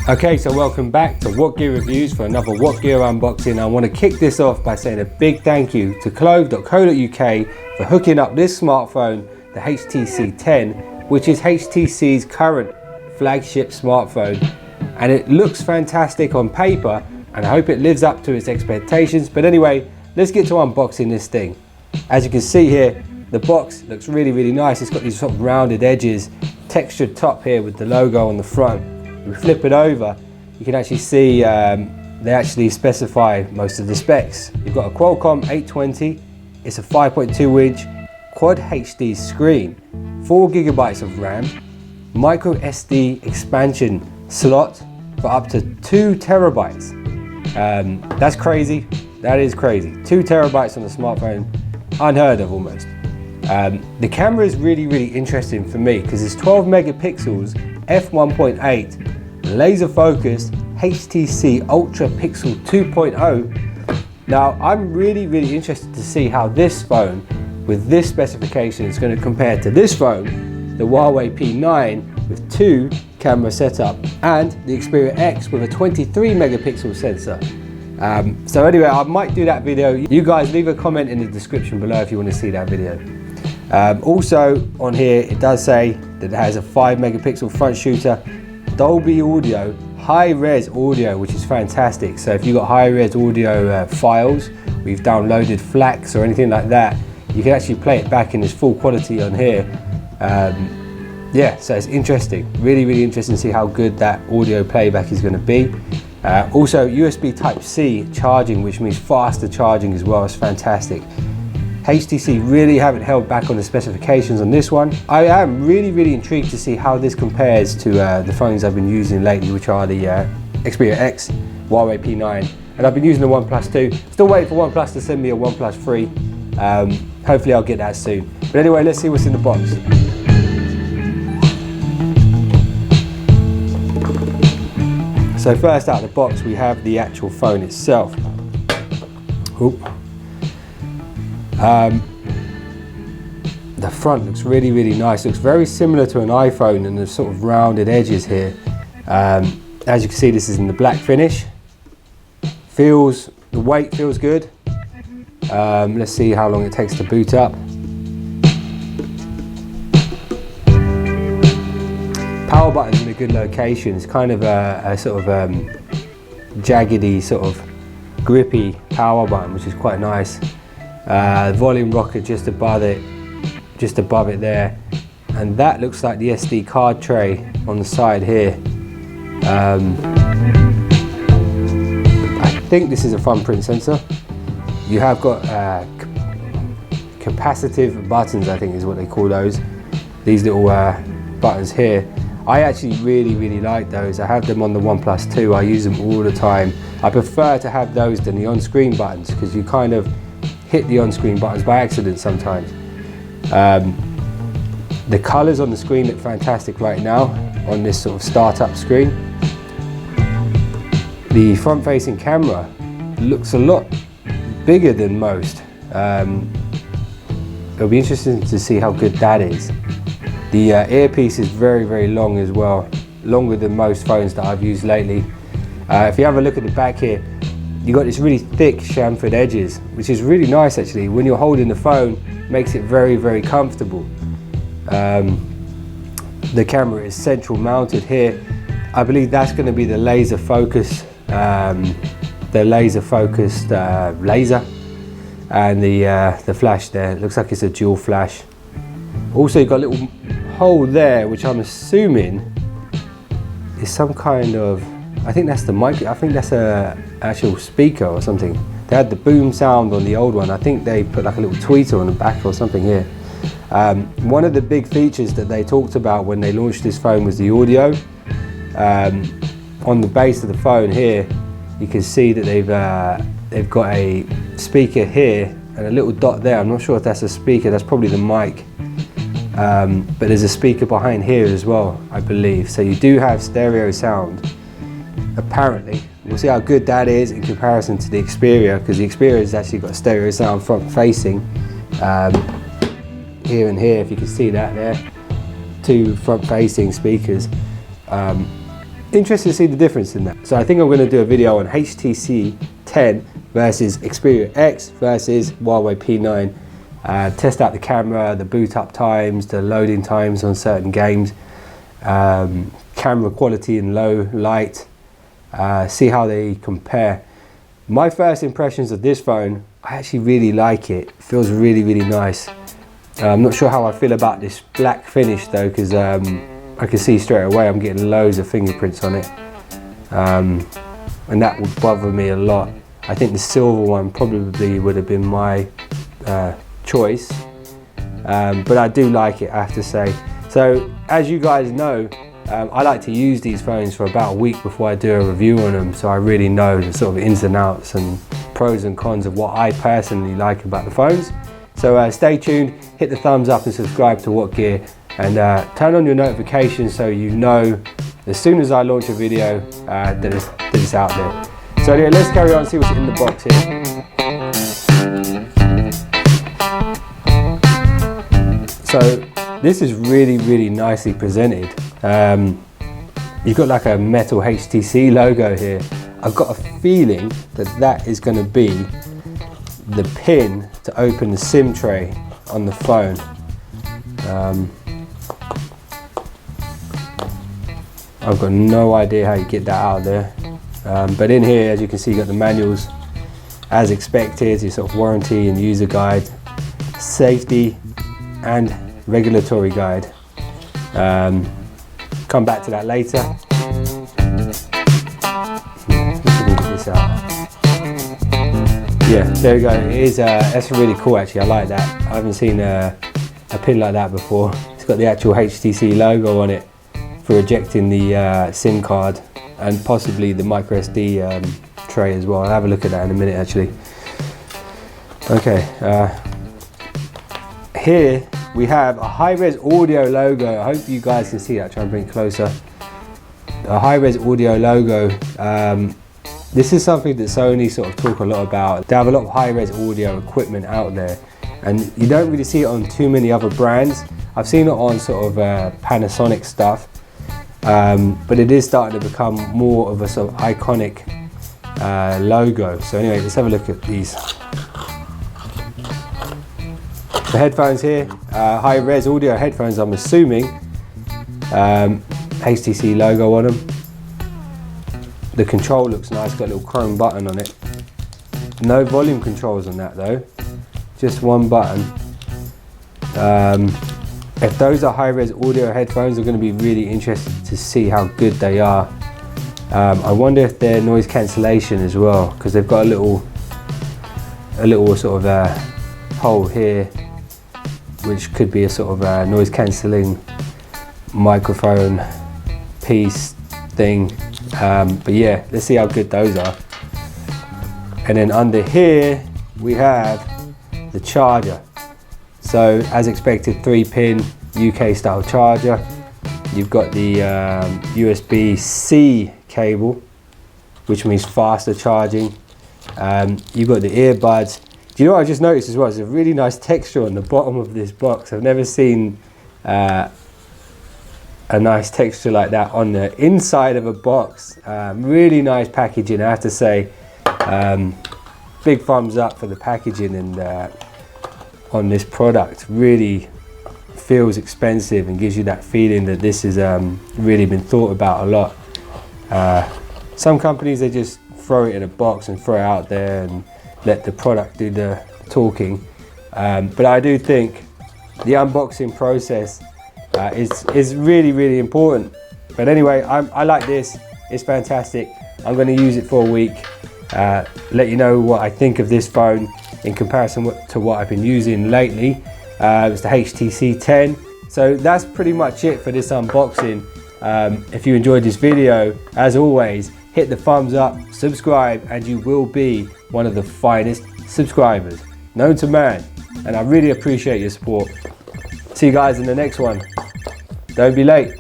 Okay, so welcome back to WhatGear Reviews for another WhatGear unboxing. I want to kick this off by saying a big thank you to clove.co.uk for hooking up this smartphone, the HTC 10, which is HTC's current flagship smartphone. And it looks fantastic on paper, and I hope it lives up to its expectations. But anyway, let's get to unboxing this thing. As you can see here, the box looks really nice. It's got these sort of rounded edges, textured top here with the logo on the front. If we flip it over, you can actually see they actually specify most of the specs. You've got a Qualcomm 820, it's a 5.2 inch Quad HD screen, 4 GB of RAM, micro SD expansion slot for up to 2 terabytes. That's crazy, that is crazy. 2 terabytes on a smartphone, unheard of almost. The camera is really interesting for me because it's 12 megapixels, f1.8, laser focused HTC Ultra Pixel 2.0. Now I'm really interested to see how this phone with this specification is going to compare to this phone, the Huawei P9 with 2 camera setup and the Xperia X with a 23 megapixel sensor. So anyway, I might do that video. You guys leave a comment in the description below if you want to see that video. Also on here it does say that it has a 5 megapixel front shooter, Dolby audio, high-res audio, which is fantastic. So if you've got high-res audio files, or you've downloaded FLACs or anything like that, you can actually play it back in its full quality on here. Yeah, so it's interesting, really interesting to see how good that audio playback is going to be. Also USB Type-C charging, which means faster charging as well. It's fantastic. HTC really haven't held back on the specifications on this one. I am really intrigued to see how this compares to the phones I've been using lately, which are the Xperia X, Huawei P9, and I've been using the OnePlus 2. Still waiting for OnePlus to send me a OnePlus 3. Hopefully I'll get that soon. But anyway, let's see what's in the box. So first out of the box we have the actual phone itself. Oop. The front looks really nice. Looks very similar to an iPhone and the sort of rounded edges here. As you can see, this is in the black finish. The weight feels good. Let's see how long it takes to boot up. Power button's in a good location. It's kind of a sort of jaggedy, sort of grippy power button, which is quite nice. Volume rocker just above it there, and that looks like the SD card tray on the side here. I think this is a thumbprint sensor. You have got capacitive buttons, I think is what they call those. These little buttons here. I actually really like those. I have them on the OnePlus 2. I use them all the time. I prefer to have those than the on-screen buttons because you kind of hit the on-screen buttons by accident sometimes. The colours on the screen look fantastic right now on this sort of startup screen. The front-facing camera looks a lot bigger than most. It'll be interesting to see how good that is. The earpiece is very long as well, longer than most phones that I've used lately. If you have a look at the back here, you've got this really thick chamfered edges, which is really nice actually. When you're holding the phone, makes it very comfortable. The camera is central mounted here. I believe that's going to be the laser focused laser, and the flash there. It looks like it's a dual flash. Also, you've got a little hole there, which I'm assuming is some kind of, I think that's the mic. I think that's a actual speaker or something. They had the boom sound on the old one. I think they put like a little tweeter on the back or something here. One of the big features that they talked about when they launched this phone was the audio. On the base of the phone here, you can see that they've got a speaker here and a little dot there. I'm not sure if that's a speaker. That's probably the mic. But there's a speaker behind here as well, I believe. So you do have stereo sound, apparently. We'll see how good that is in comparison to the Xperia, because the Xperia has actually got stereo sound front facing. Here and here, if you can see that there. 2 front facing speakers. interested to see the difference in that. So I think I'm going to do a video on HTC 10 versus Xperia X versus Huawei P9. Test out the camera, the boot up times, the loading times on certain games, camera quality in low light, see how they compare. My first impressions of this phone, I actually really like it. It feels really, really nice. I'm not sure how I feel about this black finish though, because I can see straight away I'm getting loads of fingerprints on it, and that would bother me a lot. I think the silver one probably would have been my choice, but I do like it, I have to say. So as you guys know, I like to use these phones for about a week before I do a review on them, so I really know the sort of ins and outs and pros and cons of what I personally like about the phones. So stay tuned, hit the thumbs up and subscribe to WhatGear, and turn on your notifications so you know as soon as I launch a video that it's out there. So anyway, let's carry on and see what's in the box here. So this is really, really nicely presented. You've got like a metal HTC logo here. I've got a feeling that that is going to be the pin to open the SIM tray on the phone. I've got no idea how you get that out of there. But in here, as you can see, you got the manuals as expected, your sort of warranty and user guide, safety and regulatory guide. Come back to that later. This out. Yeah, there we go. It is, that's really cool actually, I like that. I haven't seen a pin like that before. It's got the actual HTC logo on it for ejecting the SIM card and possibly the micro SD tray as well. I'll have a look at that in a minute actually. Okay, here we have a high-res audio logo. I hope you guys can see that. Try and bring it closer. A high-res audio logo. This is something that Sony sort of talk a lot about. They have a lot of high-res audio equipment out there, and you don't really see it on too many other brands. I've seen it on sort of Panasonic stuff, but it is starting to become more of a sort of iconic logo. So anyway, let's have a look at these. The headphones here, high-res audio headphones, I'm assuming. HTC logo on them. The control looks nice, got a little chrome button on it. No volume controls on that though, just one button. If those are high-res audio headphones, I'm going to be really interested to see how good they are. I wonder if they're noise cancellation as well, because they've got a little sort of hole here, which could be a sort of noise cancelling microphone piece thing. But yeah, let's see how good those are. And then under here we have the charger. So as expected, 3-pin UK style charger. You've got the USB-C cable, which means faster charging. You've got the earbuds. Do you know what I just noticed as well? There's a really nice texture on the bottom of this box. I've never seen a nice texture like that on the inside of a box. Really nice packaging, I have to say. Big thumbs up for the packaging and on this product. Really feels expensive and gives you that feeling that this has really been thought about a lot. Some companies, they just throw it in a box and throw it out there and let the product do the talking. But I do think the unboxing process is really, really important. But anyway, I like this. It's fantastic. I'm going to use it for a week. Let you know what I think of this phone in comparison to what I've been using lately. It's the HTC 10. So that's pretty much it for this unboxing. If you enjoyed this video, as always, hit the thumbs up, subscribe, and you will be one of the finest subscribers known to man. And I really appreciate your support. See you guys in the next one. Don't be late.